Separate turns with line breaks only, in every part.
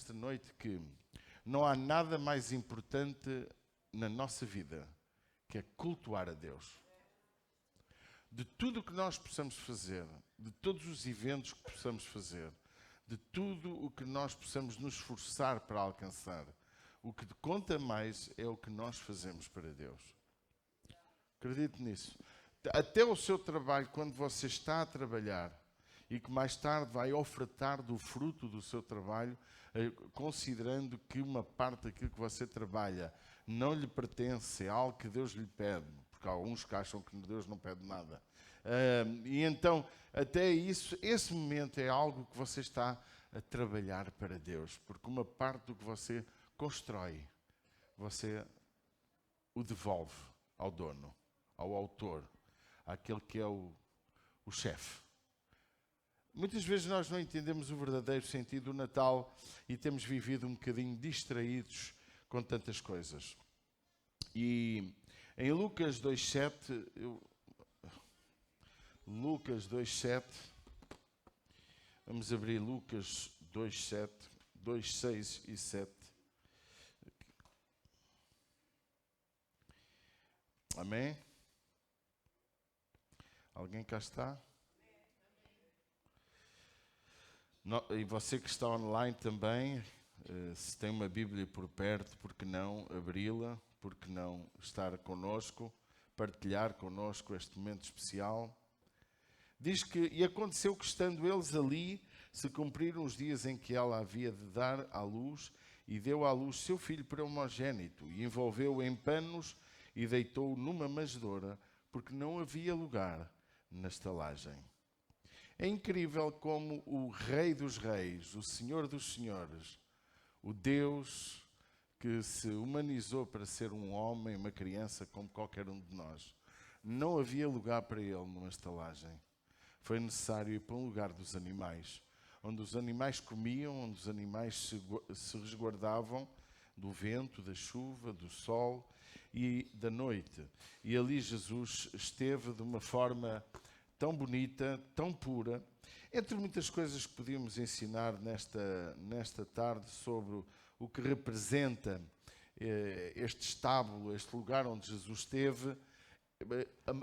nesta noite que não há nada mais importante na nossa vida que é cultuar a Deus. De tudo o que nós possamos fazer, de todos os eventos que possamos fazer, de tudo o que nós possamos nos esforçar para alcançar, o que conta mais é o que nós fazemos para Deus. Acredite nisso. Até o seu trabalho, quando você está a trabalhar e que mais tarde vai ofertar do fruto do seu trabalho, considerando que uma parte daquilo que você trabalha não lhe pertence, é algo que Deus lhe pede, porque há alguns que acham que Deus não pede nada. E então, até isso, esse momento é algo que você está a trabalhar para Deus, porque uma parte do que você constrói, você o devolve ao dono, ao autor, àquele que é o chefe. Muitas vezes nós não entendemos o verdadeiro sentido do Natal e temos vivido um bocadinho distraídos com tantas coisas. E em Lucas 2,7, Lucas 2,7, vamos abrir Lucas 2,7, 2,6 e 7. Amém? Alguém cá está? E você que está online também, se tem uma Bíblia por perto, por que não abri-la? Por que não estar connosco, partilhar connosco este momento especial? Diz que, e aconteceu que estando eles ali, se cumpriram os dias em que ela havia de dar à luz, e deu à luz seu filho primogênito, e envolveu-o em panos e deitou-o numa manjedoura, porque não havia lugar na estalagem. É incrível como o Rei dos Reis, o Senhor dos Senhores, o Deus que se humanizou para ser um homem, uma criança como qualquer um de nós, não havia lugar para ele numa estalagem. Foi necessário ir para um lugar dos animais, onde os animais comiam, onde os animais se resguardavam do vento, da chuva, do sol e da noite. E ali Jesus esteve de uma forma tão bonita, tão pura. Entre muitas coisas que podíamos ensinar nesta tarde sobre o que representa este estábulo, este lugar onde Jesus esteve,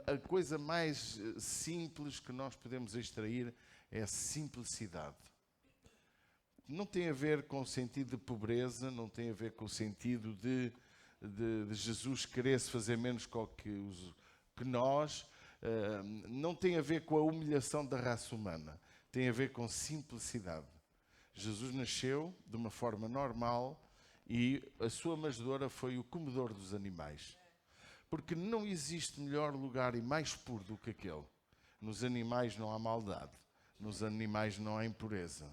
a coisa mais simples que nós podemos extrair é a simplicidade. Não tem a ver com o sentido de pobreza, não tem a ver com o sentido de Jesus querer se fazer menos que nós, não tem a ver com a humilhação da raça humana, tem a ver com simplicidade. Jesus nasceu de uma forma normal e a sua manjedoura foi o comedor dos animais. Porque não existe melhor lugar e mais puro do que aquele. Nos animais não há maldade, nos animais não há impureza,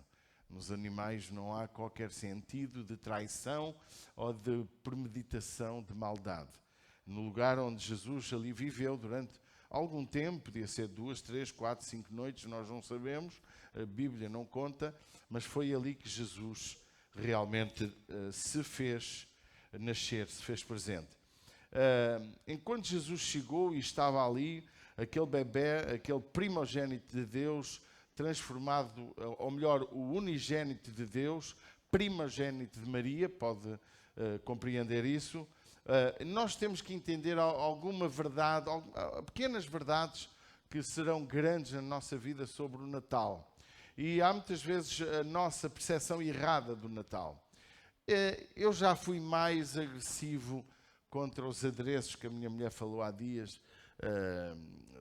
nos animais não há qualquer sentido de traição ou de premeditação de maldade. No lugar onde Jesus ali viveu durante algum tempo, podia ser 2, 3, 4, 5 noites, nós não sabemos, a Bíblia não conta, mas foi ali que Jesus realmente se fez nascer, se fez presente. Enquanto Jesus chegou e estava ali, aquele bebé, aquele primogênito de Deus, transformado, ou melhor, o unigênito de Deus, primogênito de Maria, pode compreender isso. Nós temos que entender alguma verdade, pequenas verdades que serão grandes na nossa vida sobre o Natal. E há muitas vezes a nossa percepção errada do Natal. Eu já fui mais agressivo contra os adereços que a minha mulher falou há dias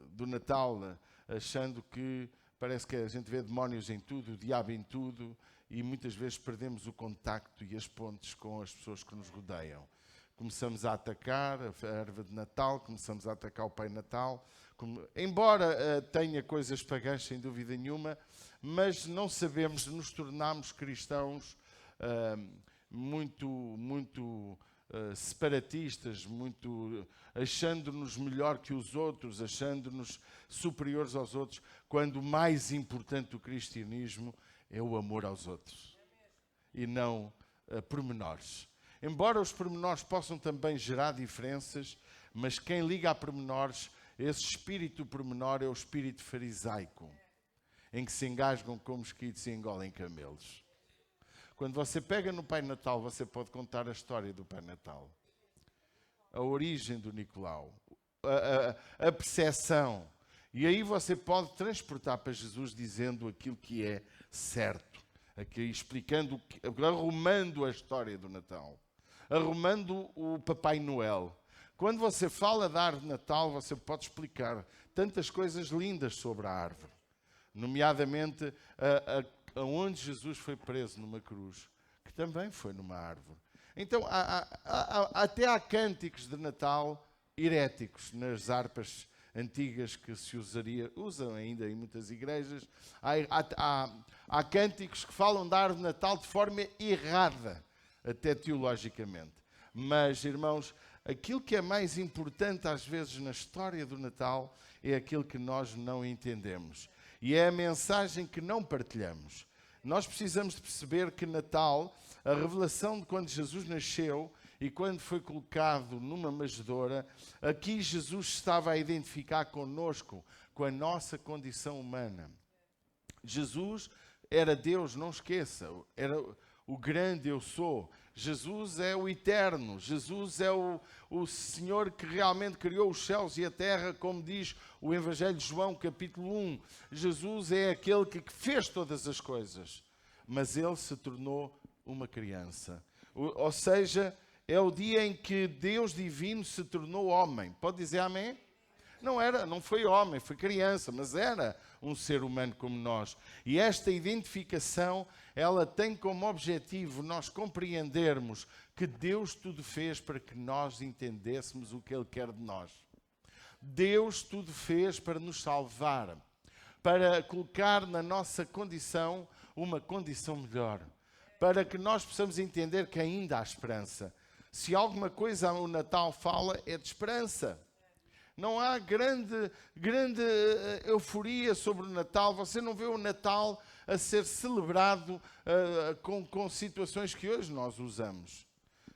do Natal, achando que parece que a gente vê demónios em tudo, o diabo em tudo, e muitas vezes perdemos o contacto e as pontes com as pessoas que nos rodeiam. Começamos a atacar a erva de Natal, começamos a atacar o Pai Natal, embora tenha coisas pagãs, sem dúvida nenhuma, mas não sabemos, nos tornamos cristãos muito separatistas, muito achando-nos melhor que os outros, achando-nos superiores aos outros, quando o mais importante do cristianismo é o amor aos outros e não pormenores. Embora os pormenores possam também gerar diferenças, mas quem liga a pormenores, esse espírito pormenor é o espírito farisaico, em que se engasgam como mosquitos e engolem camelos. Quando você pega no Pai Natal, você pode contar a história do Pai Natal. A origem do Nicolau. A percepção. E aí você pode transportar para Jesus dizendo aquilo que é certo. Aqui explicando, arrumando a história do Natal. Arrumando o Papai Noel. Quando você fala da árvore de Natal, você pode explicar tantas coisas lindas sobre a árvore. Nomeadamente, aonde Jesus foi preso numa cruz, que também foi numa árvore. Então, até há cânticos de Natal heréticos nas harpas antigas que se usam ainda em muitas igrejas. Há cânticos que falam da árvore de Natal de forma errada, até teologicamente. Mas, irmãos, aquilo que é mais importante às vezes na história do Natal é aquilo que nós não entendemos. E é a mensagem que não partilhamos. Nós precisamos de perceber que Natal, a revelação de quando Jesus nasceu e quando foi colocado numa manjedoura, aqui Jesus estava a identificar connosco, com a nossa condição humana. Jesus era Deus, não esqueça, era o grande eu sou. Jesus é o eterno, Jesus é o Senhor que realmente criou os céus e a terra, como diz o Evangelho de João, capítulo 1. Jesus é aquele que fez todas as coisas, mas ele se tornou uma criança. Ou seja, é o dia em que Deus divino se tornou homem. Pode dizer amém? Não foi homem, foi criança, mas era um ser humano como nós. E esta identificação, ela tem como objetivo nós compreendermos que Deus tudo fez para que nós entendêssemos o que Ele quer de nós. Deus tudo fez para nos salvar, para colocar na nossa condição uma condição melhor, para que nós possamos entender que ainda há esperança. Se alguma coisa o Natal fala, é de esperança. Não há grande euforia sobre o Natal. Você não vê o Natal a ser celebrado com situações que hoje nós usamos.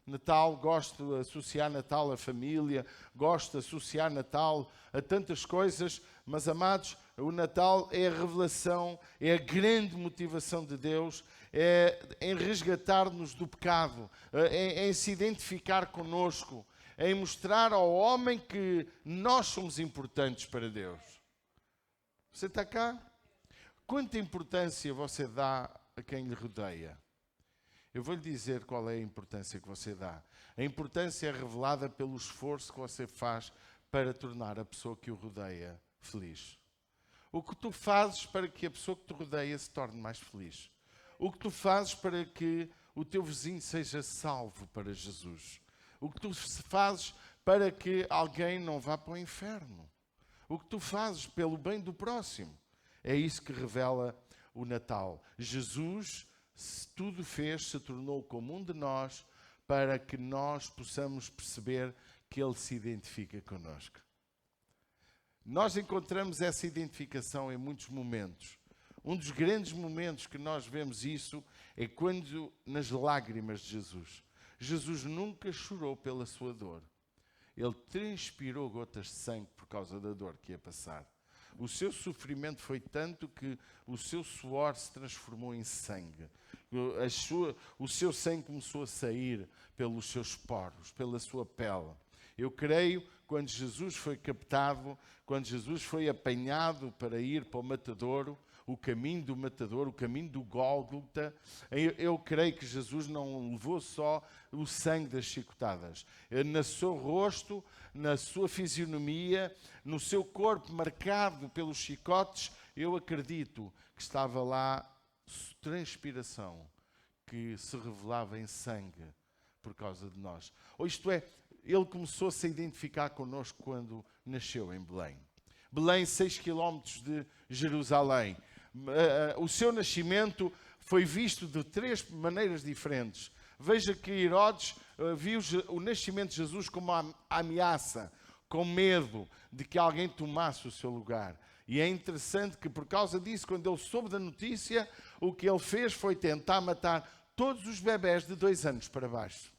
Natal, gosto de associar Natal à família, gosto de associar Natal a tantas coisas, mas, amados, o Natal é a revelação, é a grande motivação de Deus, é em resgatar-nos do pecado, em se identificar conosco, em mostrar ao homem que nós somos importantes para Deus. Você está cá? Quanta importância você dá a quem lhe rodeia? Eu vou-lhe dizer qual é a importância que você dá. A importância é revelada pelo esforço que você faz para tornar a pessoa que o rodeia feliz. O que tu fazes para que a pessoa que te rodeia se torne mais feliz. O que tu fazes para que o teu vizinho seja salvo para Jesus. O que tu fazes para que alguém não vá para o inferno. O que tu fazes pelo bem do próximo. É isso que revela o Natal. Jesus tudo fez, se tornou como um de nós, para que nós possamos perceber que Ele se identifica connosco. Nós encontramos essa identificação em muitos momentos. Um dos grandes momentos que nós vemos isso é quando, nas lágrimas de Jesus. Jesus nunca chorou pela sua dor. Ele transpirou gotas de sangue por causa da dor que ia passar. O seu sofrimento foi tanto que o seu suor se transformou em sangue. O seu sangue começou a sair pelos seus poros, pela sua pele. Eu creio, quando Jesus foi captado, quando Jesus foi apanhado para ir para o matadouro, o caminho do matador, o caminho do Gólgota, eu creio que Jesus não levou só o sangue das chicotadas. No seu rosto, na sua fisionomia, no seu corpo marcado pelos chicotes, eu acredito que estava lá transpiração que se revelava em sangue por causa de nós. Ou isto é, ele começou a se identificar connosco quando nasceu em Belém. Belém, 6 quilómetros de Jerusalém. O seu nascimento foi visto de 3 maneiras diferentes. Veja que Herodes viu o nascimento de Jesus como uma ameaça, com medo de que alguém tomasse o seu lugar. E é interessante que por causa disso, quando ele soube da notícia, o que ele fez foi tentar matar todos os bebés de 2 anos para baixo.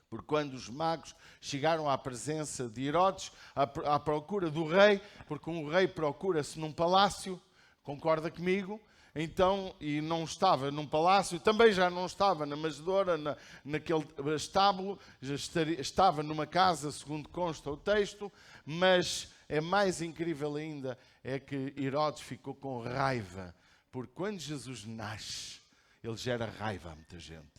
Porque quando os magos chegaram à presença de Herodes, à procura do rei, porque um rei procura-se num palácio, concorda comigo? Então, e não estava num palácio, também já não estava na manjedoura, naquele estábulo, estava numa casa, segundo consta o texto, mas é mais incrível ainda, é que Herodes ficou com raiva, porque quando Jesus nasce, ele gera raiva a muita gente.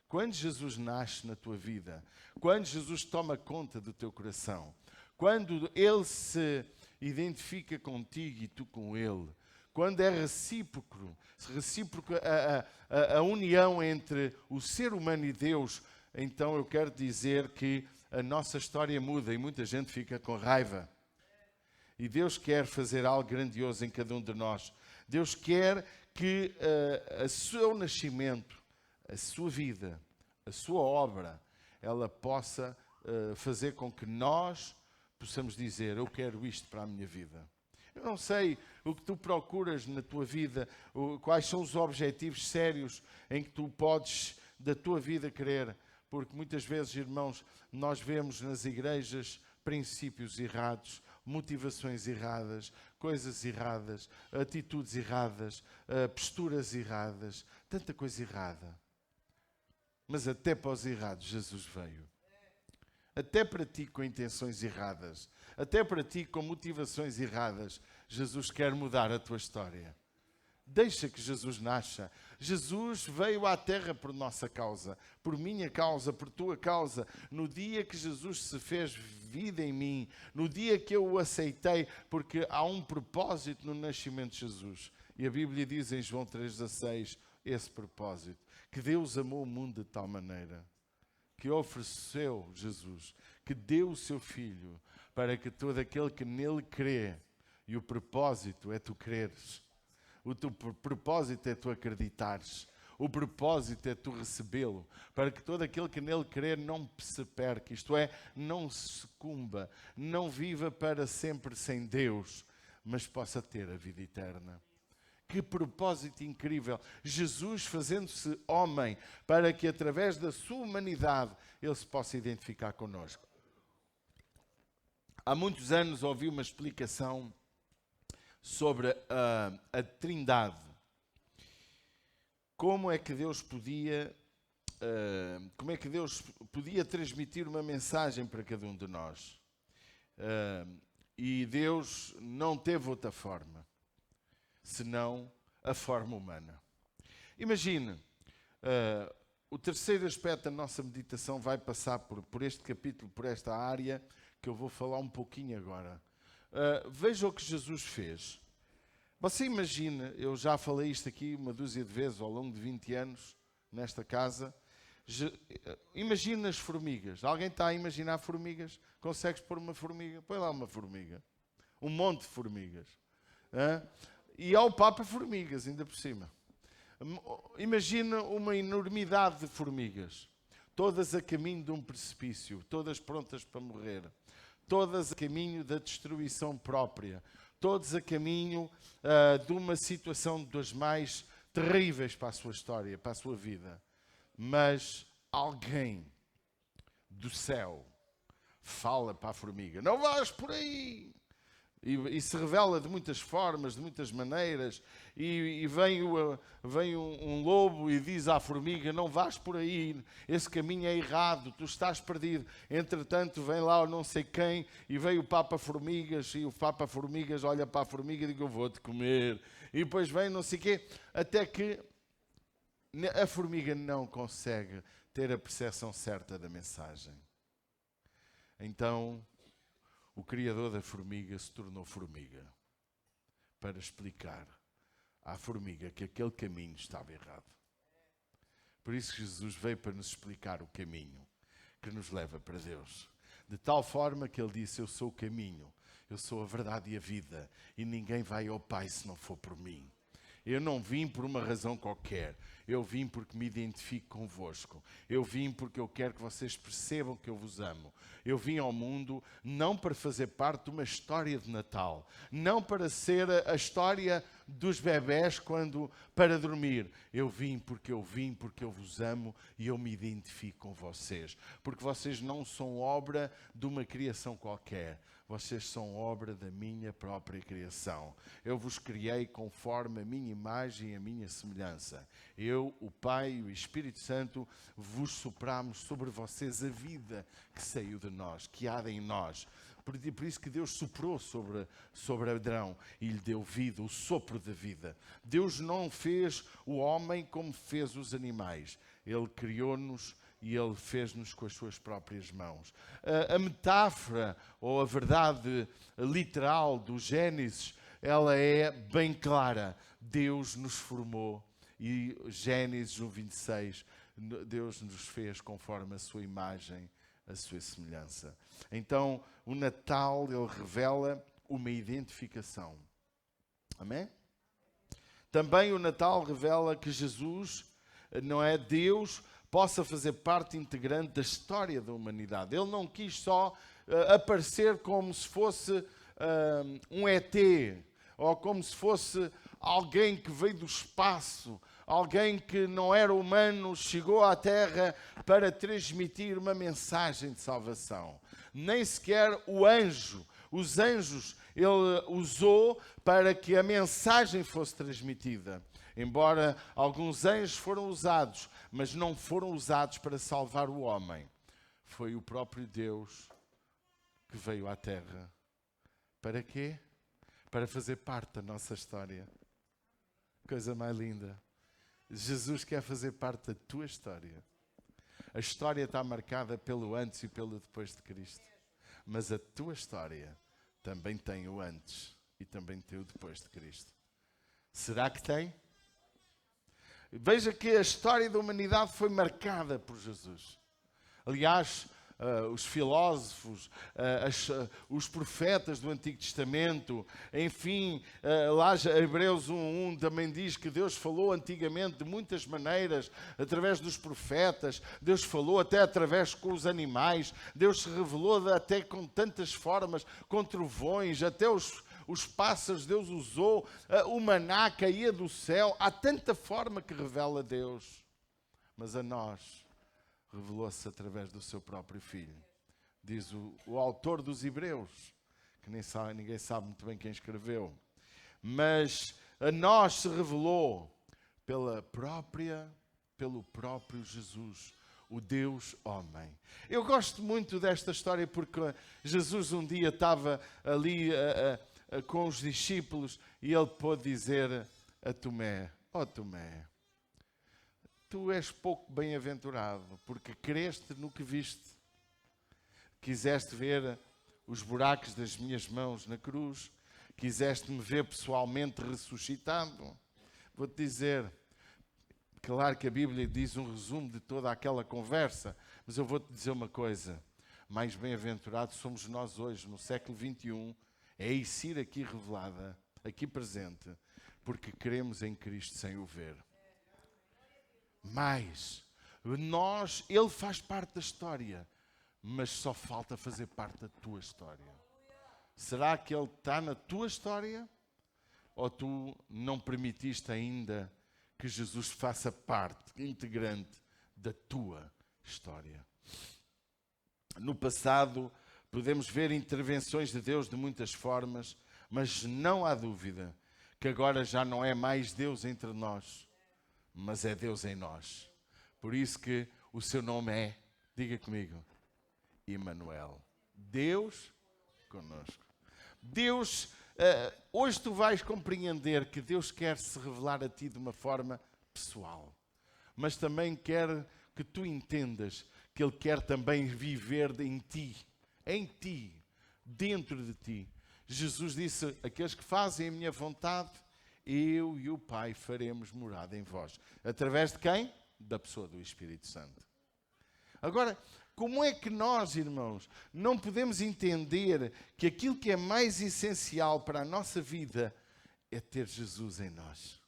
Quando Jesus nasce na tua vida, quando Jesus toma conta do teu coração, quando ele se identifica contigo e tu com ele, quando é recíproco a união entre o ser humano e Deus, então eu quero dizer que a nossa história muda e muita gente fica com raiva. E Deus quer fazer algo grandioso em cada um de nós. Deus quer que o seu nascimento, a sua vida, a sua obra, ela possa fazer com que nós possamos dizer: eu quero isto para a minha vida. Eu não sei o que tu procuras na tua vida, quais são os objetivos sérios em que tu podes da tua vida querer, porque muitas vezes, irmãos, nós vemos nas igrejas princípios errados, motivações erradas, coisas erradas, atitudes erradas, posturas erradas, tanta coisa errada. Mas até para os errados Jesus veio. Até para ti com intenções erradas, até para ti com motivações erradas, Jesus quer mudar a tua história. Deixa que Jesus nasça. Jesus veio à terra por nossa causa, por minha causa, por tua causa. No dia que Jesus se fez vida em mim, no dia que eu o aceitei, porque há um propósito no nascimento de Jesus. E a Bíblia diz em João 3,16 esse propósito, que Deus amou o mundo de tal maneira que ofereceu Jesus, que deu o seu Filho, para que todo aquele que nele crê, e o propósito é tu creres, o teu propósito é tu acreditares, o propósito é tu recebê-lo, para que todo aquele que nele crê não se perca, isto é, não se sucumba, não viva para sempre sem Deus, mas possa ter a vida eterna. Que propósito incrível! Jesus fazendo-se homem para que através da sua humanidade ele se possa identificar connosco. Há muitos anos ouvi uma explicação sobre a Trindade. Como é que Deus podia transmitir uma mensagem para cada um de nós? E Deus não teve outra forma senão a forma humana. Imagine, o terceiro aspecto da nossa meditação vai passar por este capítulo, por esta área, que eu vou falar um pouquinho agora. Veja o que Jesus fez. Você imagina, eu já falei isto aqui uma dúzia de vezes ao longo de 20 anos, nesta casa. Imagina as formigas. Alguém está a imaginar formigas? Consegues pôr uma formiga? Põe lá uma formiga. Um monte de formigas. E ao Papa formigas, ainda por cima. Imagina uma enormidade de formigas, todas a caminho de um precipício, todas prontas para morrer, todas a caminho da destruição própria, todas a caminho de uma situação das mais terríveis para a sua história, para a sua vida. Mas alguém do céu fala para a formiga: não vás por aí! E se revela de muitas formas, de muitas maneiras, e vem um lobo e diz à formiga: não vás por aí, esse caminho é errado, tu estás perdido. Entretanto vem lá o não sei quem, e vem o Papa Formigas, e o Papa Formigas olha para a formiga e diz: eu vou-te comer. E depois vem não sei quê, até que a formiga não consegue ter a percepção certa da mensagem. Então o Criador da formiga se tornou formiga para explicar à formiga que aquele caminho estava errado. Por isso Jesus veio para nos explicar o caminho que nos leva para Deus. De tal forma que ele disse: eu sou o caminho, eu sou a verdade e a vida, e ninguém vai ao Pai se não for por mim. Eu não vim por uma razão qualquer. Eu vim porque me identifico convosco. Eu vim porque eu quero que vocês percebam que eu vos amo. Eu vim ao mundo não para fazer parte de uma história de Natal. Não para ser a história dos bebés quando para dormir. Eu vim porque eu vos amo e eu me identifico com vocês. Porque vocês não são obra de uma criação qualquer. Vocês são obra da minha própria criação. Eu vos criei conforme a minha imagem e a minha semelhança. Eu, o Pai e o Espírito Santo, vos sopramos sobre vocês a vida que saiu de nós, que há em nós. Por isso que Deus soprou sobre Adão e lhe deu vida, o sopro da vida. Deus não fez o homem como fez os animais. Ele criou-nos e Ele fez-nos com as suas próprias mãos. A metáfora, ou a verdade literal do Gênesis, ela é bem clara. Deus nos formou e Gênesis 1:26, Deus nos fez conforme a sua imagem, a sua semelhança. Então, o Natal, ele revela uma identificação. Amém? Também o Natal revela que Jesus, não é Deus, possa fazer parte integrante da história da humanidade. Ele não quis só aparecer como se fosse um ET, ou como se fosse alguém que veio do espaço, alguém que não era humano, chegou à Terra para transmitir uma mensagem de salvação. Nem sequer os anjos, ele usou para que a mensagem fosse transmitida. Embora alguns anjos foram usados, mas não foram usados para salvar o homem. Foi o próprio Deus que veio à Terra. Para quê? Para fazer parte da nossa história. Coisa mais linda. Jesus quer fazer parte da tua história. A história está marcada pelo antes e pelo depois de Cristo. Mas a tua história também tem o antes e também tem o depois de Cristo. Será que tem? Veja que a história da humanidade foi marcada por Jesus. Aliás, os filósofos, os profetas do Antigo Testamento, enfim, lá Hebreus 1:1 também diz que Deus falou antigamente de muitas maneiras, através dos profetas, Deus falou até através com os animais, Deus se revelou até com tantas formas, com trovões, até os pássaros Deus usou, o maná caía do céu, há tanta forma que revela Deus, mas a nós revelou-se através do seu próprio Filho. Diz o autor dos Hebreus, que ninguém sabe muito bem quem escreveu, mas a nós se revelou pelo próprio Jesus, o Deus homem. Eu gosto muito desta história porque Jesus um dia estava ali com os discípulos e ele pôde dizer a Tomé: ó Tomé, tu és pouco bem-aventurado, porque creste no que viste. Quiseste ver os buracos das minhas mãos na cruz, quiseste-me ver pessoalmente ressuscitado. Vou-te dizer, claro que a Bíblia diz um resumo de toda aquela conversa, mas eu vou-te dizer uma coisa: mais bem-aventurados somos nós hoje, no século XXI, é isso aqui revelada, aqui presente, porque cremos em Cristo sem o ver. Mas ele faz parte da história, mas só falta fazer parte da tua história. Será que ele está na tua história? Ou tu não permitiste ainda que Jesus faça parte integrante da tua história? No passado, podemos ver intervenções de Deus de muitas formas, mas não há dúvida que agora já não é mais Deus entre nós, mas é Deus em nós. Por isso que o seu nome é, diga comigo, Emmanuel. Deus conosco. Deus, hoje tu vais compreender que Deus quer se revelar a ti de uma forma pessoal, mas também quer que tu entendas que Ele quer também viver em ti, dentro de ti. Jesus disse: aqueles que fazem a minha vontade, eu e o Pai faremos morada em vós. Através de quem? Da pessoa do Espírito Santo. Agora, como é que nós, irmãos, não podemos entender que aquilo que é mais essencial para a nossa vida é ter Jesus em nós?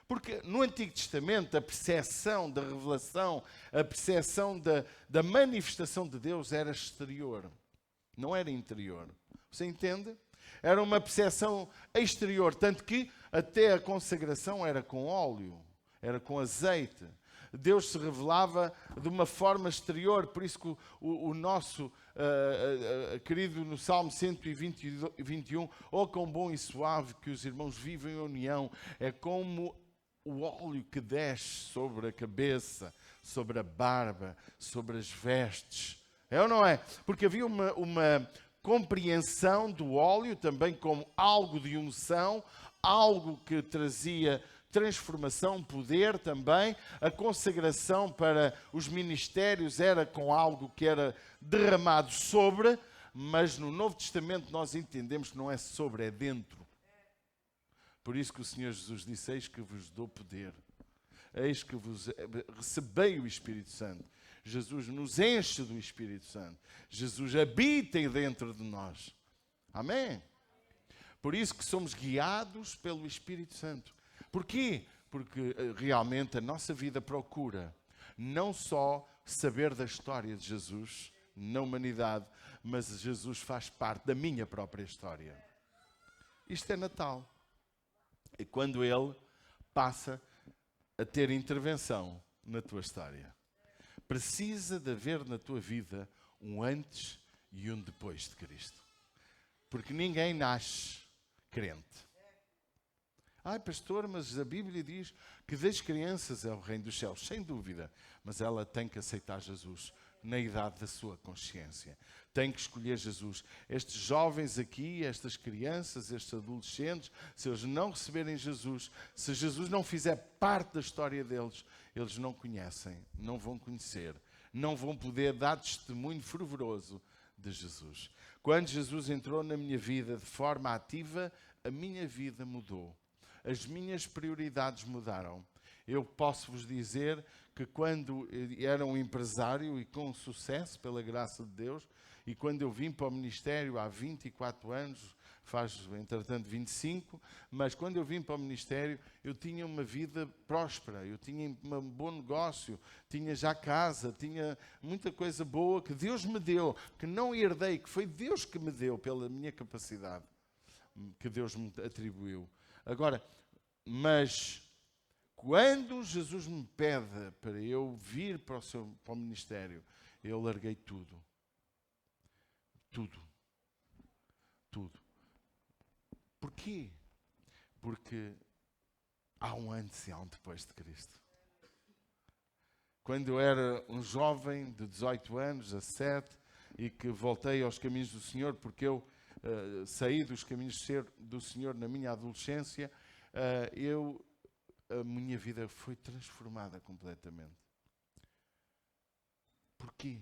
Porque no Antigo Testamento a percepção da revelação, a percepção da manifestação de Deus era exterior, não era interior. Você entende? Era uma percepção exterior, tanto que até a consagração era com óleo, era com azeite. Deus se revelava de uma forma exterior, por isso que o nosso querido no Salmo 121, oh quão bom e suave que os irmãos vivem em união, é como o óleo que desce sobre a cabeça, sobre a barba, sobre as vestes. É ou não é? Porque havia uma compreensão do óleo também como algo de unção, algo que trazia transformação, poder também. A consagração para os ministérios era com algo que era derramado sobre, mas no Novo Testamento nós entendemos que não é sobre, é dentro. Por isso que o Senhor Jesus disse, eis que vos dou poder, eis que vos recebei o Espírito Santo. Jesus nos enche do Espírito Santo. Jesus habita dentro de nós. Amém? Por isso que somos guiados pelo Espírito Santo. Porquê? Porque realmente a nossa vida procura não só saber da história de Jesus na humanidade, mas Jesus faz parte da minha própria história. Isto é Natal. É quando Ele passa a ter intervenção na tua história. Precisa de haver na tua vida um antes e um depois de Cristo. Porque ninguém nasce crente. Ai, pastor, mas a Bíblia diz que das crianças é o reino dos céus. Sem dúvida. Mas ela tem que aceitar Jesus na idade da sua consciência. Tem que escolher Jesus. Estes jovens aqui, estas crianças, estes adolescentes, se eles não receberem Jesus, se Jesus não fizer parte da história deles, eles não conhecem, não vão conhecer, não vão poder dar testemunho fervoroso de Jesus. Quando Jesus entrou na minha vida de forma ativa, a minha vida mudou. As minhas prioridades mudaram. Eu posso vos dizer que quando era um empresário e com sucesso, pela graça de Deus, e quando eu vim para o ministério há 24 anos, faz entretanto 25, mas quando eu vim para o ministério eu tinha uma vida próspera, eu tinha um bom negócio, tinha já casa, tinha muita coisa boa que Deus me deu, que não herdei, que foi Deus que me deu pela minha capacidade, que Deus me atribuiu. Agora, mas quando Jesus me pede para eu vir para o ministério, eu larguei tudo. Tudo. Tudo. Porquê? Porque há um antes e há um depois de Cristo. Quando eu era um jovem de 18 anos, 17, e que voltei aos caminhos do Senhor, porque eu saí dos caminhos do Senhor na minha adolescência, a minha vida foi transformada completamente. Porquê?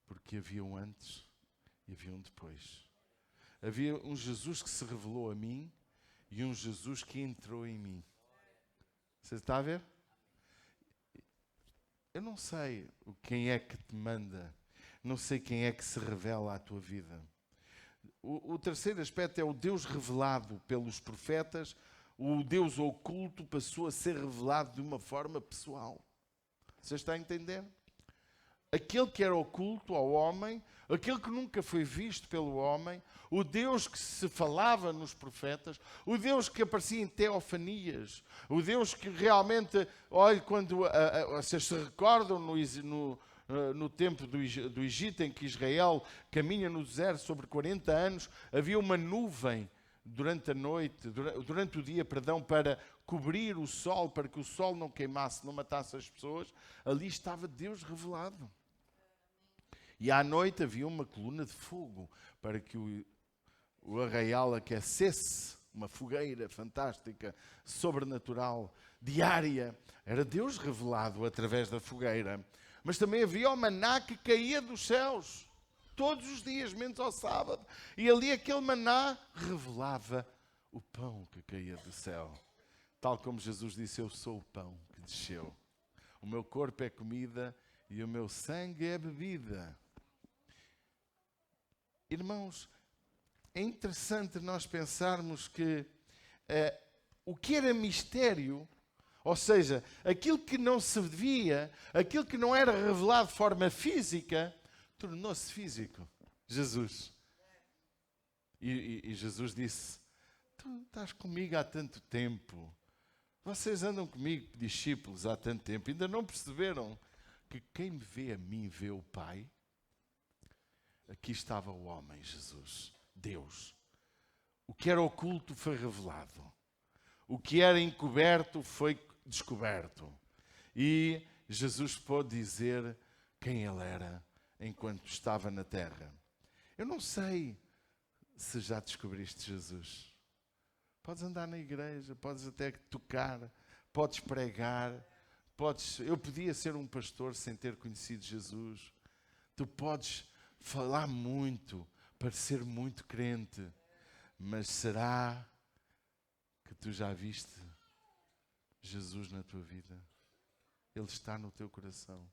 Porque havia um antes e havia um depois. Havia um Jesus que se revelou a mim e um Jesus que entrou em mim. Você está a ver? Eu não sei quem é que te manda, não sei quem é que se revela à tua vida. O terceiro aspecto é o Deus revelado pelos profetas. O Deus oculto passou a ser revelado de uma forma pessoal. Você está a entender? Aquele que era oculto ao homem, aquele que nunca foi visto pelo homem, o Deus que se falava nos profetas, o Deus que aparecia em teofanias, o Deus que realmente, olha, quando vocês se recordam no tempo do Egito, em que Israel caminha no deserto sobre 40 anos, havia uma nuvem durante a noite, durante o dia, para cobrir o sol, para que o sol não queimasse, não matasse as pessoas. Ali estava Deus revelado. E à noite havia uma coluna de fogo para que o arraial aquecesse, uma fogueira fantástica, sobrenatural, diária. Era Deus revelado através da fogueira. Mas também havia o maná que caía dos céus, todos os dias, menos ao sábado. E ali aquele maná revelava o pão que caía do céu. Tal como Jesus disse, eu sou o pão que desceu. O meu corpo é comida e o meu sangue é bebida. Irmãos, é interessante nós pensarmos que o que era mistério, ou seja, aquilo que não se via, aquilo que não era revelado de forma física, tornou-se físico. Jesus. E Jesus disse, tu estás comigo há tanto tempo. Vocês andam comigo, discípulos, há tanto tempo. Ainda não perceberam que quem me vê a mim vê o Pai? Aqui estava o homem, Jesus, Deus. O que era oculto foi revelado. O que era encoberto foi descoberto. E Jesus pôde dizer quem ele era enquanto estava na terra. Eu não sei se já descobriste Jesus. Podes andar na igreja, podes até tocar, podes pregar, eu podia ser um pastor sem ter conhecido Jesus. Tu podes falar muito, parecer muito crente, mas será que tu já viste Jesus na tua vida? Ele está no teu coração.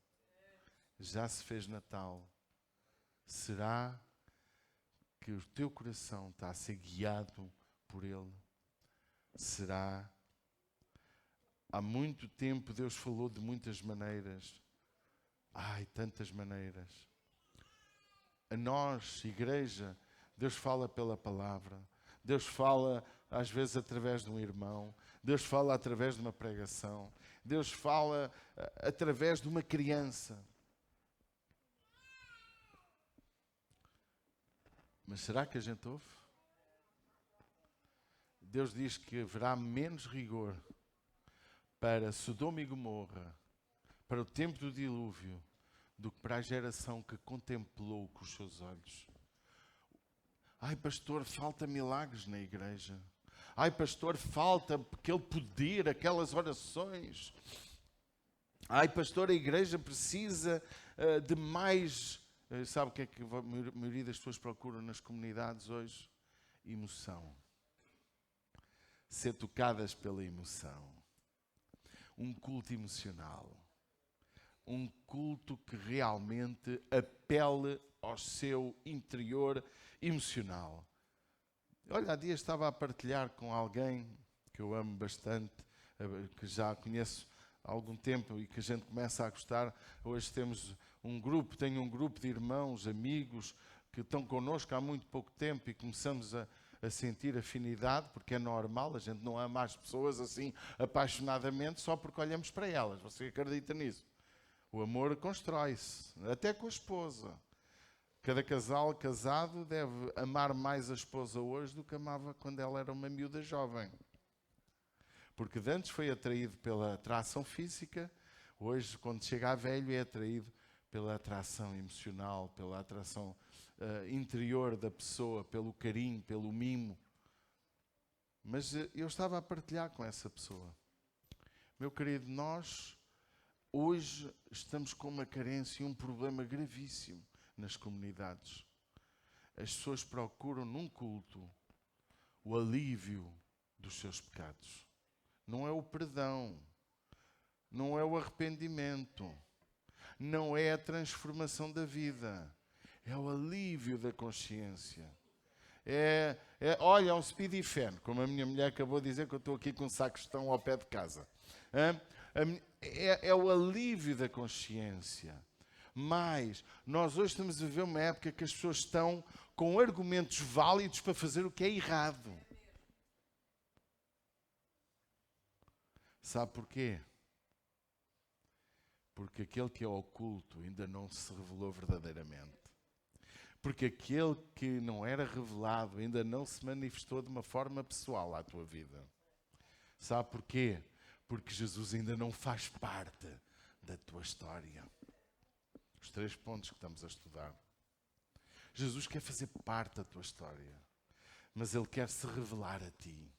Já se fez Natal. Será que o teu coração está a ser guiado por Ele? Será? Há muito tempo Deus falou de muitas maneiras. Ai, tantas maneiras. A nós, igreja, Deus fala pela palavra. Deus fala às vezes através de um irmão. Deus fala através de uma pregação. Deus fala através de uma criança. Mas será que a gente ouve? Deus diz que haverá menos rigor para Sodoma e Gomorra, para o tempo do dilúvio, do que para a geração que contemplou com os seus olhos. Ai, pastor, falta milagres na igreja. Ai, pastor, falta aquele poder, aquelas orações. Ai, pastor, a igreja precisa de mais. Sabe o que é que a maioria das pessoas procuram nas comunidades hoje? Emoção. Ser tocadas pela emoção. Um culto emocional. Um culto que realmente apele ao seu interior emocional. Olha, há dias estava a partilhar com alguém que eu amo bastante, que já conheço há algum tempo e que a gente começa a gostar. Hoje temos tenho um grupo de irmãos, amigos, que estão connosco há muito pouco tempo e começamos a sentir afinidade, porque é normal, a gente não ama as pessoas assim apaixonadamente só porque olhamos para elas. Você acredita nisso? O amor constrói-se, até com a esposa. Cada casal casado deve amar mais a esposa hoje do que amava quando ela era uma miúda jovem. Porque de antes foi atraído pela atração física, hoje, quando chega a velho, é atraído pela atração emocional, pela atração interior da pessoa, pelo carinho, pelo mimo. Mas eu estava a partilhar com essa pessoa. Meu querido, nós hoje estamos com uma carência e um problema gravíssimo nas comunidades. As pessoas procuram num culto o alívio dos seus pecados. Não é o perdão, não é o arrependimento, não é a transformação da vida, é o alívio da consciência. Olha, é um speedy fan, como a minha mulher acabou de dizer, que eu estou aqui com um sacristão ao pé de casa. É o alívio da consciência. Mas nós hoje estamos a viver uma época que as pessoas estão com argumentos válidos para fazer o que é errado. Sabe porquê? Porque aquele que é oculto ainda não se revelou verdadeiramente. Porque aquele que não era revelado ainda não se manifestou de uma forma pessoal à tua vida. Sabe porquê? Porque Jesus ainda não faz parte da tua história. Os 3 pontos que estamos a estudar. Jesus quer fazer parte da tua história, mas Ele quer se revelar a ti.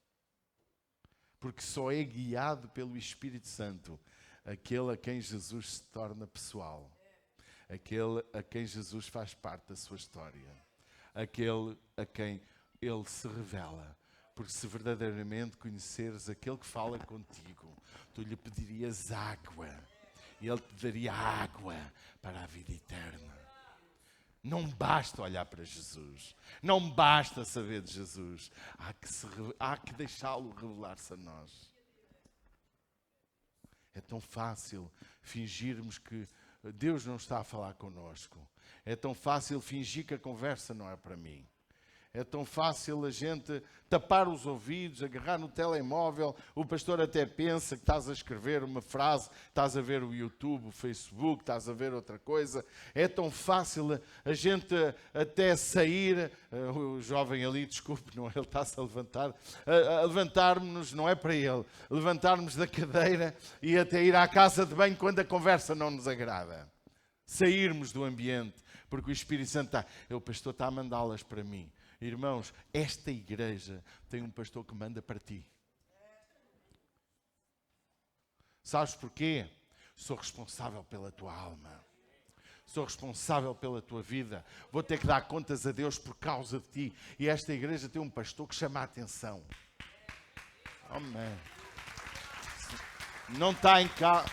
Porque só é guiado pelo Espírito Santo aquele a quem Jesus se torna pessoal. Aquele a quem Jesus faz parte da sua história. Aquele a quem Ele se revela. Porque se verdadeiramente conheceres aquele que fala contigo, tu lhe pedirias água. E Ele te daria água para a vida eterna. Não basta olhar para Jesus. Não basta saber de Jesus. Há que deixá-lo revelar-se a nós. É tão fácil fingirmos que Deus não está a falar connosco. É tão fácil fingir que a conversa não é para mim. É tão fácil a gente tapar os ouvidos, agarrar no telemóvel. O pastor até pensa que estás a escrever uma frase, estás a ver o YouTube, o Facebook, estás a ver outra coisa. É tão fácil a gente até sair. O jovem ali, desculpe, não é? Ele está-se a levantar. A levantarmos-nos, não é para ele, levantarmos da cadeira e até ir à casa de banho quando a conversa não nos agrada. Sairmos do ambiente, porque o Espírito Santo está... O pastor está a mandá-las para mim. Irmãos, esta igreja tem um pastor que manda para ti. Sabes porquê? Sou responsável pela tua alma. Sou responsável pela tua vida. Vou ter que dar contas a Deus por causa de ti. E esta igreja tem um pastor que chama a atenção. Amém. Não está em cá.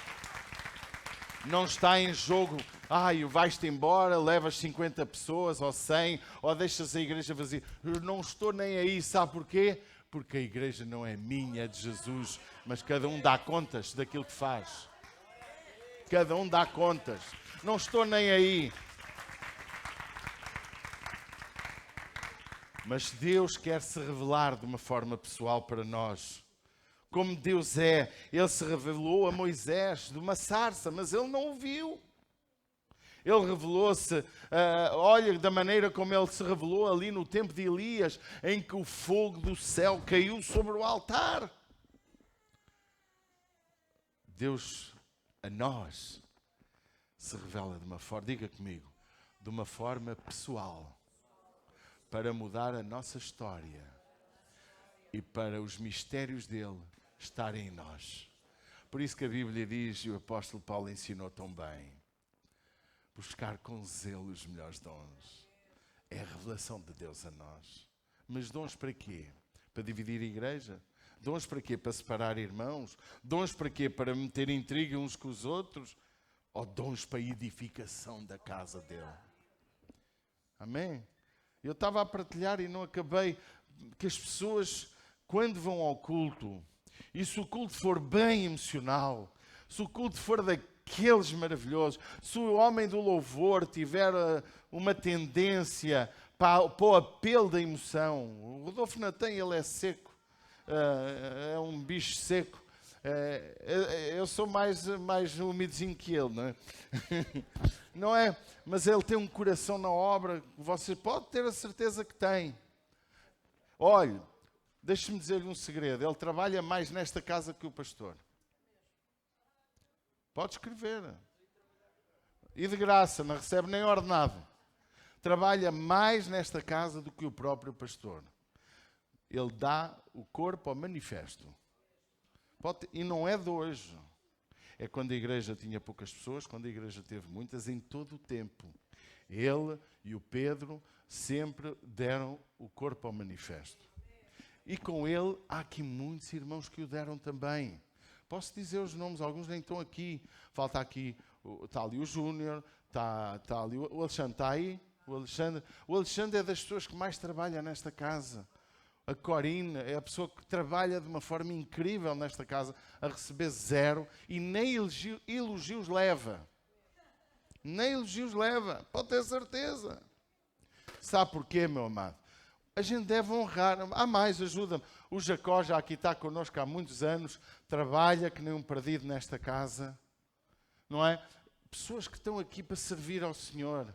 Não está em jogo, vais-te embora, levas 50 pessoas, ou 100, ou deixas a igreja vazia. Eu não estou nem aí, sabe porquê? Porque a igreja não é minha, é de Jesus, mas cada um dá contas daquilo que faz. Cada um dá contas. Não estou nem aí. Mas Deus quer se revelar de uma forma pessoal para nós. Como Deus é, Ele se revelou a Moisés de uma sarça, mas ele não o viu. Ele revelou-se, olha da maneira como Ele se revelou ali no tempo de Elias, em que o fogo do céu caiu sobre o altar. Deus a nós se revela de uma forma, diga comigo, de uma forma pessoal, para mudar a nossa história e para os mistérios dele estarem em nós. Por isso que a Bíblia diz, e o apóstolo Paulo ensinou tão bem, buscar com zelo os melhores dons. É a revelação de Deus a nós. Mas dons para quê? Para dividir a igreja? Dons para quê? Para separar irmãos? Dons para quê? Para meter intriga uns com os outros? Ou dons para a edificação da casa dele? Amém? Eu estava a partilhar e não acabei, que as pessoas, quando vão ao culto, e se o culto for bem emocional, se o culto for daqueles maravilhosos, se o homem do louvor tiver uma tendência para o apelo da emoção, o Rodolfo Natan, ele é seco, é um bicho seco, eu sou mais umidezinho que ele, não é? Não é? Mas ele tem um coração na obra, você pode ter a certeza que tem. Olhe, deixe-me dizer-lhe um segredo. Ele trabalha mais nesta casa que o pastor. Pode escrever. E de graça, não recebe nem ordenado. Trabalha mais nesta casa do que o próprio pastor. Ele dá o corpo ao manifesto. E não é de hoje. É quando a igreja tinha poucas pessoas, quando a igreja teve muitas, em todo o tempo. Ele e o Pedro sempre deram o corpo ao manifesto. E com ele há aqui muitos irmãos que o deram também. Posso dizer os nomes, alguns nem estão aqui. Falta aqui, está ali o Júnior, está ali o Alexandre, está aí? O Alexandre é das pessoas que mais trabalha nesta casa. A Corina é a pessoa que trabalha de uma forma incrível nesta casa, a receber 0 e nem elogios leva. Nem elogios leva, pode ter certeza. Sabe porquê, meu amado? A gente deve honrar. Há mais, ajuda-me. O Jacó já aqui está connosco há muitos anos, trabalha que nem um perdido nesta casa. Não é? Pessoas que estão aqui para servir ao Senhor.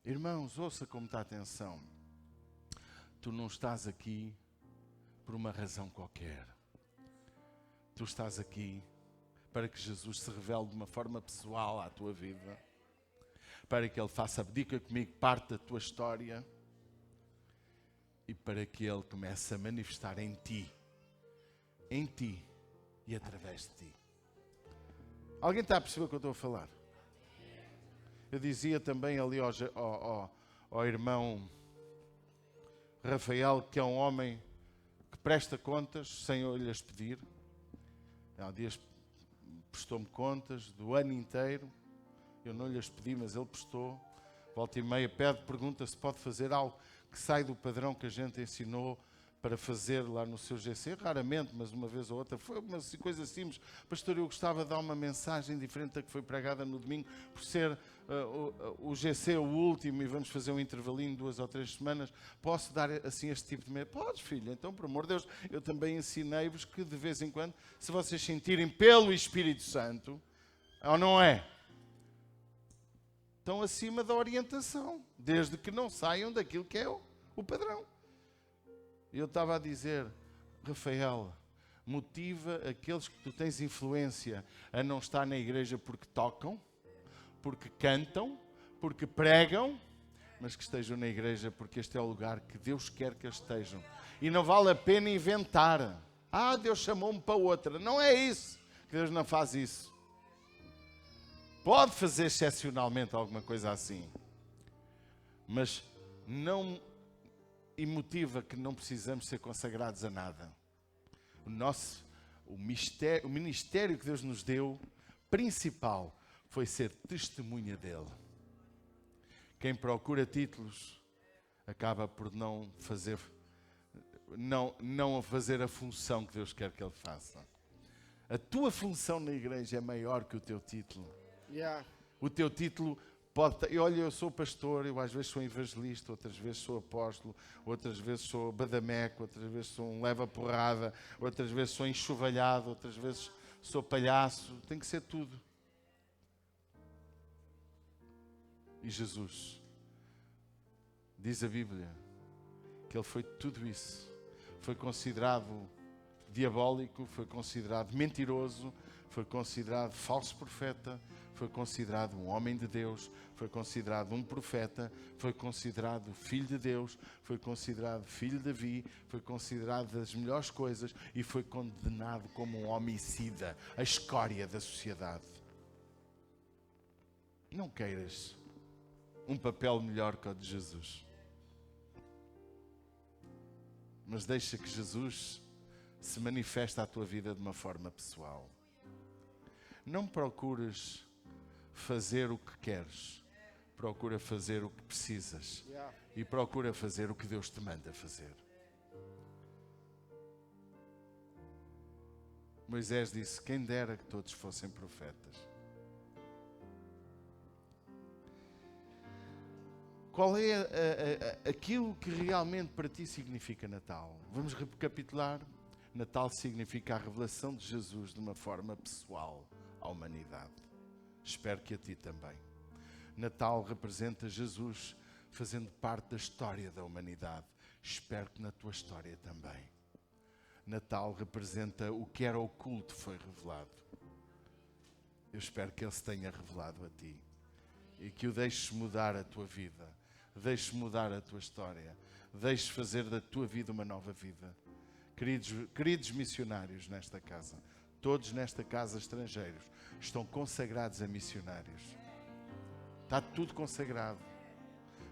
Irmãos, ouça com muita atenção. Tu não estás aqui por uma razão qualquer. Tu estás aqui para que Jesus se revele de uma forma pessoal à tua vida. Para que Ele faça, abdica comigo, parte da tua história. E para que Ele comece a manifestar em ti e através de ti. Alguém está a perceber o que eu estou a falar? Eu dizia também ali ao irmão Rafael, que é um homem que presta contas sem eu lhes pedir. Há dias prestou-me contas do ano inteiro. Eu não lhes pedi, mas ele prestou. Volta e meia pede, pergunta se pode fazer algo que sai do padrão que a gente ensinou. para fazer lá no seu GC, raramente, mas uma vez ou outra, foi uma coisa simples. Pastor, eu gostava de dar uma mensagem diferente da que foi pregada no domingo, por ser o GC o último e vamos fazer um intervalinho de 2 ou 3 semanas. Posso dar assim este tipo de mensagem? Podes, filho. Então, por amor de Deus, eu também ensinei-vos que de vez em quando, se vocês sentirem pelo Espírito Santo, ou não é? Estão acima da orientação, desde que não saiam daquilo que é o padrão. Eu estava a dizer, Rafael, motiva aqueles que tu tens influência a não estar na igreja porque tocam, porque cantam, porque pregam, mas que estejam na igreja porque este é o lugar que Deus quer que eles estejam. E não vale a pena inventar. Deus chamou-me para outra. Não é isso. Deus não faz isso. Pode fazer excepcionalmente alguma coisa assim, mas não motiva que não precisamos ser consagrados a nada. O ministério que Deus nos deu, principal, foi ser testemunha dele. Quem procura títulos acaba por não fazer a função que Deus quer que ele faça. A tua função na igreja é maior que o teu título.
Yeah.
O teu título pode... Olha, eu sou pastor, eu às vezes sou evangelista, outras vezes sou apóstolo, outras vezes sou badameco, outras vezes sou um leva-porrada, outras vezes sou enxovalhado, outras vezes sou palhaço. Tem que ser tudo. E Jesus, diz a Bíblia, que ele foi tudo isso. Foi considerado diabólico, foi considerado mentiroso, foi considerado falso profeta, foi considerado um homem de Deus, foi considerado um profeta, foi considerado filho de Deus, foi considerado filho de Davi, foi considerado das melhores coisas e foi condenado como um homicida, a escória da sociedade. Não queiras um papel melhor que o de Jesus, mas deixa que Jesus se manifeste à tua vida de uma forma pessoal. Não procures fazer o que queres, procura fazer o que precisas e procura fazer o que Deus te manda fazer. Moisés disse, quem dera que todos fossem profetas. Qual é aquilo que realmente para ti significa Natal? Vamos recapitular. Natal significa a revelação de Jesus de uma forma pessoal à humanidade. Espero que a ti também. Natal representa Jesus fazendo parte da história da humanidade. Espero que na tua história também. Natal representa o que era oculto foi revelado. Eu espero que Ele se tenha revelado a ti. E que o deixes mudar a tua vida. Deixes mudar a tua história. Deixes fazer da tua vida uma nova vida. Queridos missionários nesta casa, todos nesta casa estrangeiros, estão consagrados a missionários. Está tudo consagrado.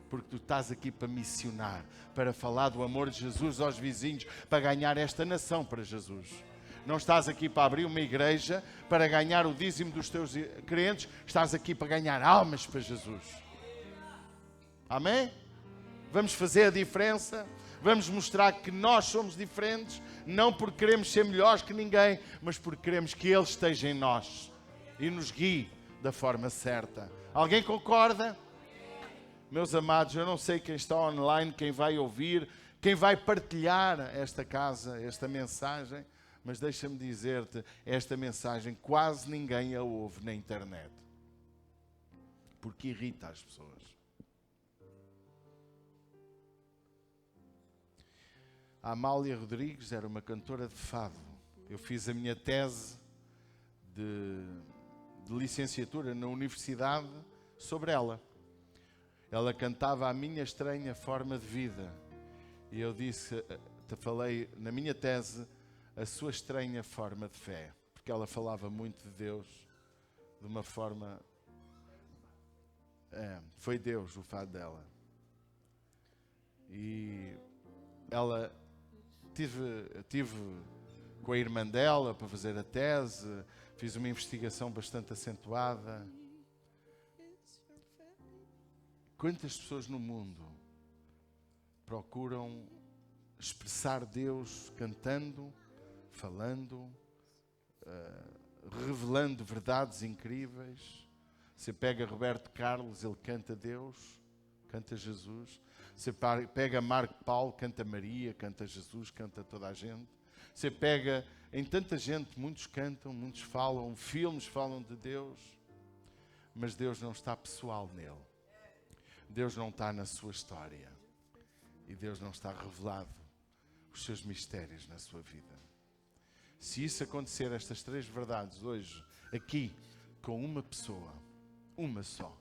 Porque tu estás aqui para missionar, para falar do amor de Jesus aos vizinhos, para ganhar esta nação para Jesus. Não estás aqui para abrir uma igreja, para ganhar o dízimo dos teus crentes, estás aqui para ganhar almas para Jesus. Amém? Vamos fazer a diferença. Vamos mostrar que nós somos diferentes, não porque queremos ser melhores que ninguém, mas porque queremos que Ele esteja em nós e nos guie da forma certa. Alguém concorda? Meus amados, eu não sei quem está online, quem vai ouvir, quem vai partilhar esta casa, esta mensagem, mas deixa-me dizer-te, esta mensagem quase ninguém a ouve na internet, porque irrita as pessoas. A Amália Rodrigues era uma cantora de fado. Eu fiz a minha tese de licenciatura na universidade sobre ela. Ela cantava a minha estranha forma de vida. E eu falei na minha tese a sua estranha forma de fé. Porque ela falava muito de Deus de uma forma... foi Deus o fado dela. E ela... Tive com a irmã dela para fazer a tese, fiz uma investigação bastante acentuada. Quantas pessoas no mundo procuram expressar Deus cantando, falando, revelando verdades incríveis. Você pega Roberto Carlos, ele canta Deus, canta Jesus. Você pega Marco Paulo, canta Maria, canta Jesus, canta toda a gente. Você pega em tanta gente, muitos cantam, muitos falam, filmes falam de Deus, mas Deus não está pessoal nele. Deus não está na sua história. E Deus não está revelado os seus mistérios na sua vida. Se isso acontecer, estas 3 verdades hoje, aqui, com uma pessoa, uma só,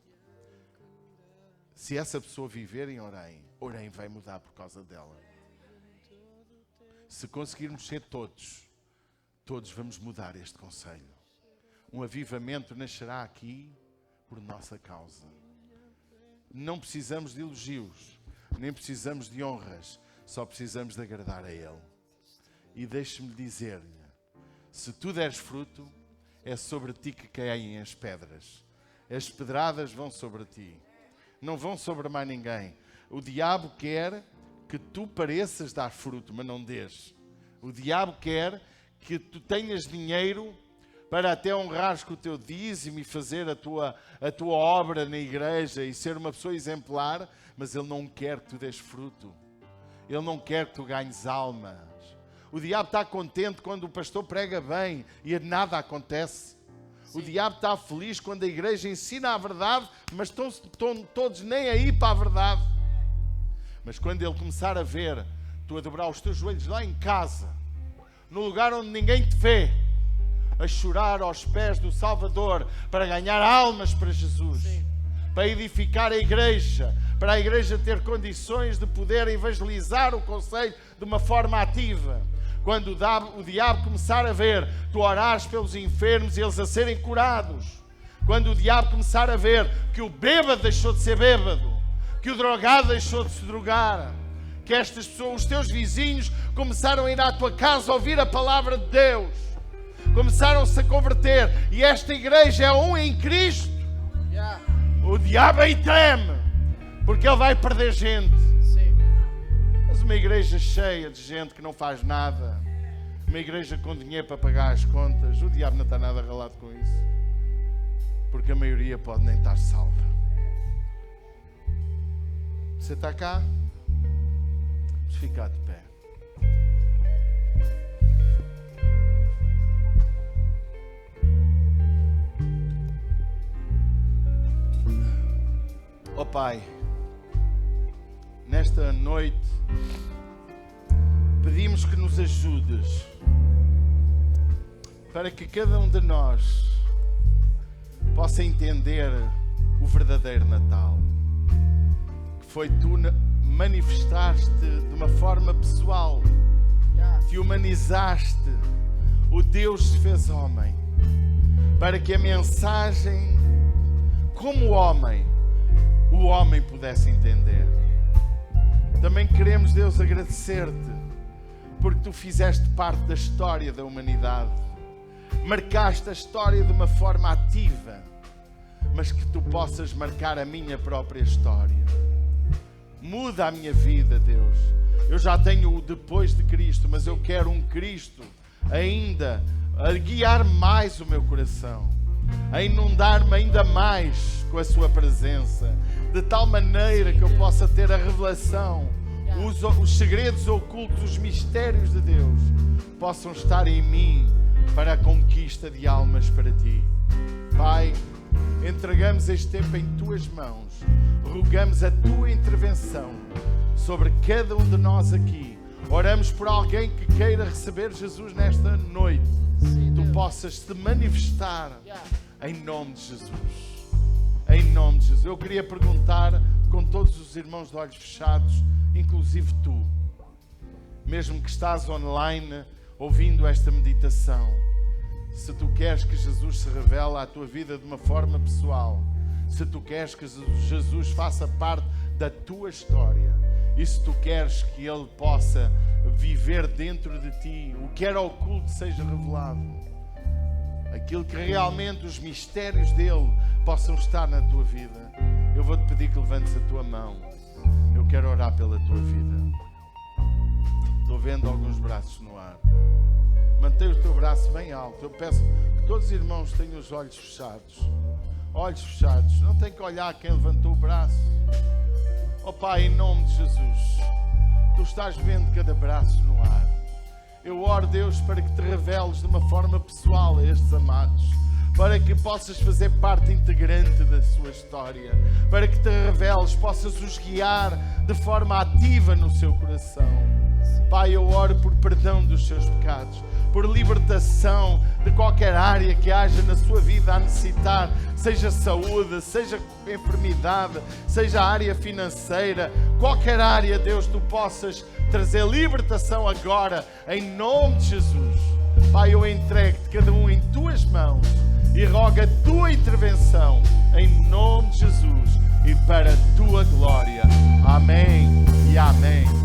se essa pessoa viver em Orem vai mudar por causa dela. Se conseguirmos ser todos vamos mudar este concelho. Um avivamento nascerá aqui por nossa causa. Não precisamos de elogios, nem precisamos de honras, só precisamos de agradar a Ele. E deixe-me dizer-lhe, se tu deres fruto, é sobre ti que caem as pedras. As pedradas vão sobre ti, não vão sobre mais ninguém. O diabo quer que tu pareças dar fruto, mas não dês. O diabo quer que tu tenhas dinheiro para até honrares com o teu dízimo e fazer a tua obra na igreja e ser uma pessoa exemplar, mas ele não quer que tu des fruto. Ele não quer que tu ganhes almas. O diabo está contente quando o pastor prega bem e nada acontece. Sim. O diabo está feliz quando a igreja ensina a verdade, mas estão todos nem aí para a verdade. Mas quando ele começar a ver tu a dobrar os teus joelhos lá em casa, no lugar onde ninguém te vê, a chorar aos pés do Salvador para ganhar almas para Jesus, sim, para edificar a igreja, para a igreja ter condições de poder evangelizar o concelho de uma forma ativa. Quando o diabo começar a ver tu orares pelos enfermos e eles a serem curados, quando o diabo começar a ver que o bêbado deixou de ser bêbado, que o drogado deixou de se drogar, que estas pessoas, os teus vizinhos, começaram a ir à tua casa a ouvir a palavra de Deus, começaram-se a converter, e esta igreja é um em Cristo, o diabo aí treme, porque ele vai perder gente. Sim. Mas uma igreja cheia de gente que não faz nada, uma igreja com dinheiro para pagar as contas, o diabo não está nada ralado com isso, porque a maioria pode nem estar salva. Você está cá? Vamos ficar de pé. Ó Pai, nesta noite pedimos que nos ajudes para que cada um de nós possa entender o verdadeiro Natal, que foi tu manifestaste de uma forma pessoal, te humanizaste, o Deus se fez homem, para que a mensagem, como homem, o homem pudesse entender. Também queremos, Deus, agradecer-te, porque tu fizeste parte da história da humanidade, marcaste a história de uma forma ativa, mas que tu possas marcar a minha própria história. Muda a minha vida, Deus. Eu já tenho o depois de Cristo, mas eu quero um Cristo ainda a guiar mais o meu coração, a inundar-me ainda mais com a sua presença, de tal maneira que eu possa ter a revelação, os segredos ocultos, os mistérios de Deus possam estar em mim para a conquista de almas para ti. Pai, entregamos este tempo em tuas mãos, rogamos a tua intervenção sobre cada um de nós aqui. Oramos por alguém que queira receber Jesus nesta noite. Sim, tu possas te manifestar em nome de Jesus. Em nome de Jesus. Eu queria perguntar, com todos os irmãos de olhos fechados, inclusive tu, mesmo que estás online ouvindo esta meditação, se tu queres que Jesus se revele à tua vida de uma forma pessoal, se tu queres que Jesus faça parte da tua história, e se tu queres que Ele possa viver dentro de ti, o que era oculto seja revelado, aquilo que realmente os mistérios dele possam estar na tua vida, eu vou-te pedir que levantes a tua mão. Eu quero orar pela tua vida. Estou vendo alguns braços no ar. Mantém o teu braço bem alto. Eu peço que todos os irmãos tenham os olhos fechados. Olhos fechados. Não tem que olhar quem levantou o braço. Oh Pai, em nome de Jesus, Tu estás vendo cada braço no ar. Eu oro, Deus, para que Te reveles de uma forma pessoal a estes amados, para que possas fazer parte integrante da sua história, para que Te reveles, possas os guiar de forma ativa no seu coração. Pai, eu oro por perdão dos seus pecados, por libertação de qualquer área que haja na sua vida a necessitar, seja saúde, seja enfermidade, seja área financeira, qualquer área, Deus, Tu possas trazer libertação agora, em nome de Jesus. Pai, eu entrego-te cada um em Tuas mãos e rogo a Tua intervenção, em nome de Jesus e para a Tua glória. Amém e amém.